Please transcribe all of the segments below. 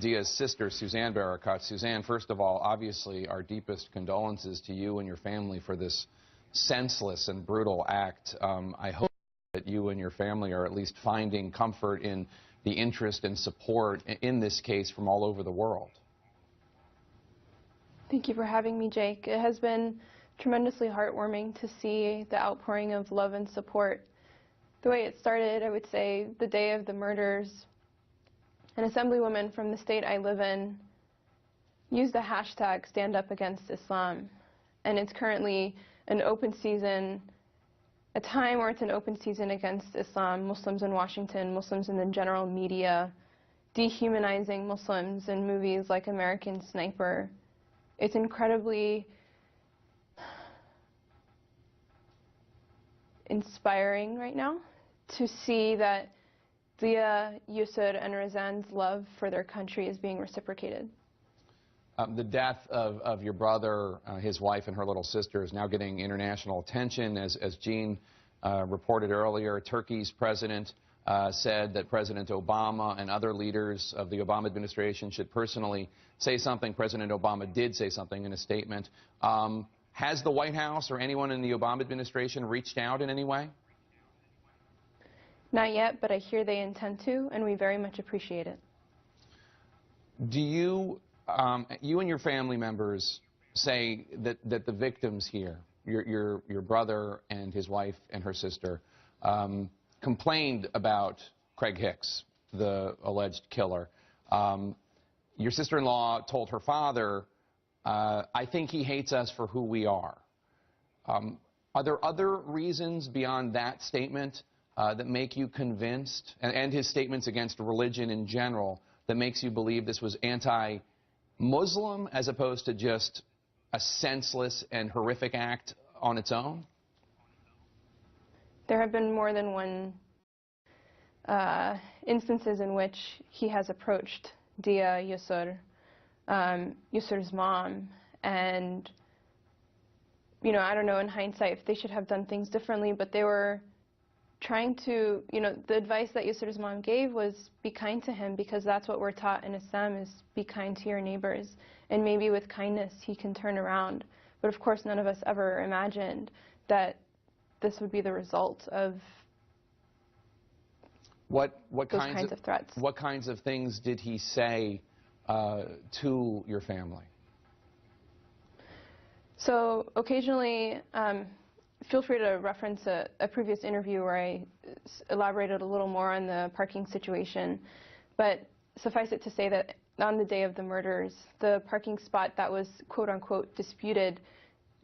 Dia's sister, Suzanne Barakat. Suzanne, first of all, obviously our deepest condolences to you and your family for this senseless and brutal act. I hope that you and your family are at least finding comfort in the interest and support in this case from all over the world. Thank you for having me, Jake. It has been tremendously heartwarming to see the outpouring of love and support. The way it started, I would say, the day of the murders, an assemblywoman from the state I live in used the hashtag Stand Up Against Islam, and it's currently an open season, a time where it's an open season against Islam, Muslims in Washington, Muslims in the general media, dehumanizing Muslims in movies like American Sniper. It's incredibly inspiring right now to see that Dia, Yusur, and Razan's love for their country is being reciprocated. The death of your brother, his wife, and her little sister is now getting international attention. As Jean reported earlier, Turkey's president said that President Obama and other leaders of the Obama administration should personally say something. President Obama did say something in a statement. Has the White House or anyone in the Obama administration reached out in any way? Not yet, but I hear they intend to, and we very much appreciate it. Do you, you and your family members say that the victims here, your brother and his wife and her sister, complained about Craig Hicks, the alleged killer? Your sister-in-law told her father, I think he hates us for who we are. Are there other reasons beyond that statement that make you convinced, and his statements against religion in general, that makes you believe this was anti-Muslim as opposed to just a senseless and horrific act on its own? There have been more than one instances in which he has approached Dia, Yusur, Yusur's mom, and, you know, I don't know in hindsight if they should have done things differently, but they were trying to, you know, the advice that Yusur's mom gave was be kind to him, because that's what we're taught in Islam, is be kind to your neighbors, and maybe with kindness he can turn around. But of course none of us ever imagined that this would be the result of those kinds of threats. What kinds of things did he say to your family? So occasionally, feel free to reference a previous interview where I elaborated a little more on the parking situation, but suffice it to say that on the day of the murders, the parking spot that was quote-unquote disputed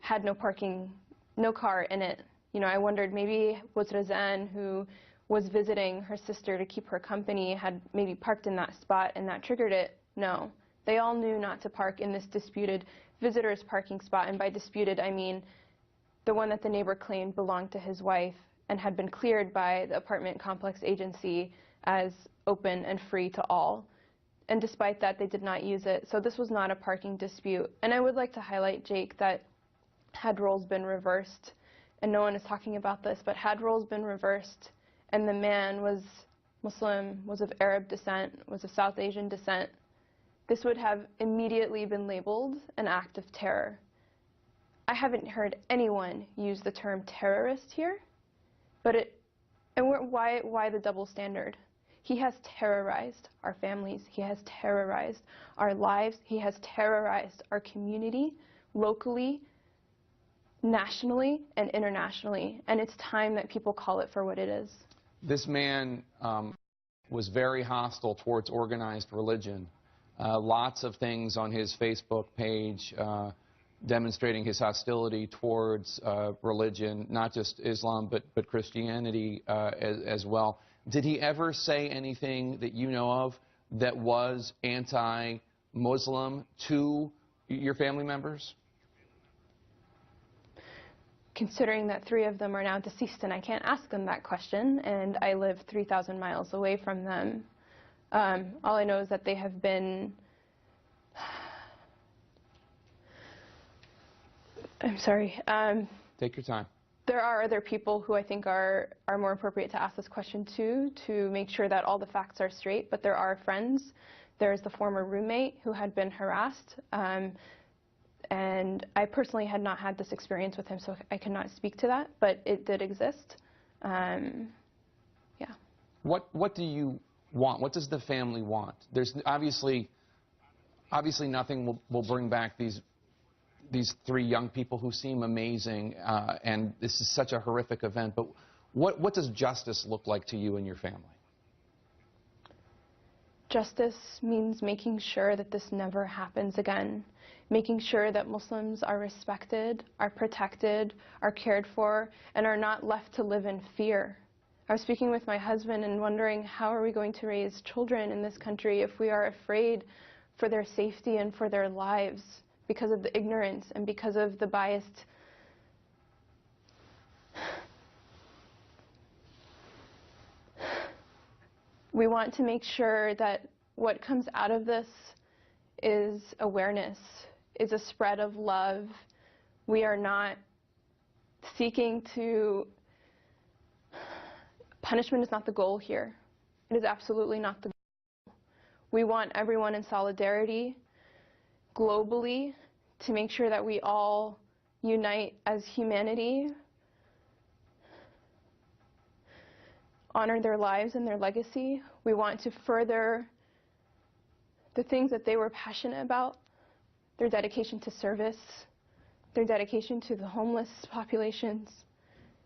had no car in it. You know, I wondered, maybe was Razan, who was visiting her sister to keep her company, had maybe parked in that spot and that triggered it. No. They all knew not to park in this disputed visitors parking spot, and by disputed I mean the one that the neighbor claimed belonged to his wife and had been cleared by the apartment complex agency as open and free to all. And despite that, they did not use it. So this was not a parking dispute. And I would like to highlight, Jake, that had roles been reversed, and no one is talking about this, but had roles been reversed and the man was Muslim, was of Arab descent, was of South Asian descent, this would have immediately been labeled an act of terror. I haven't heard anyone use the term terrorist here, but why the double standard? He has terrorized our families. He has terrorized our lives. He has terrorized our community, locally, nationally, and internationally. And it's time that people call it for what it is. This man was very hostile towards organized religion. Lots of things on his Facebook page demonstrating his hostility towards religion, not just Islam, but Christianity as well. Did he ever say anything that you know of that was anti-Muslim to your family members? Considering that 3 of them are now deceased and I can't ask them that question, and I live 3,000 miles away from them, all I know is that they have been, I'm sorry. Take your time. There are other people who I think are more appropriate to ask this question to make sure that all the facts are straight, but there are friends There's the former roommate who had been harassed, and I personally had not had this experience with him, so I cannot speak to that, but it did exist. Yeah. What do you want? What does the family want? There's obviously nothing will bring back these 3 young people who seem amazing, and this is such a horrific event, but what does justice look like to you and your family? Justice means making sure that this never happens again, making sure that Muslims are respected, are protected, are cared for, and are not left to live in fear. I was speaking with my husband and wondering, how are we going to raise children in this country if we are afraid for their safety and for their lives because of the ignorance and because of the biased We want to make sure that what comes out of this is awareness, is a spread of love. We are not seeking to... Punishment is not the goal here. It is absolutely not the goal. We want everyone in solidarity globally to make sure that we all unite as humanity, honor their lives and their legacy. We want to further the things that they were passionate about, their dedication to service, their dedication to the homeless populations,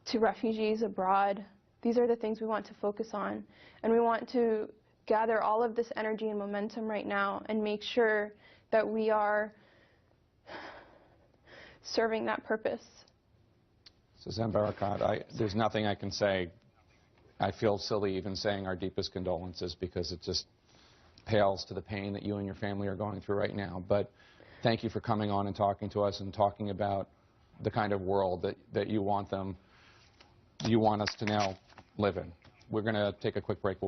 to refugees abroad. These are the things we want to focus on. And we want to gather all of this energy and momentum right now and make sure that we are serving that purpose. Suzanne Barakat, there's nothing I can say. I feel silly even saying our deepest condolences because it just pales to the pain that you and your family are going through right now. But thank you for coming on and talking to us and talking about the kind of world that you want us to now live in. We're going to take a quick break.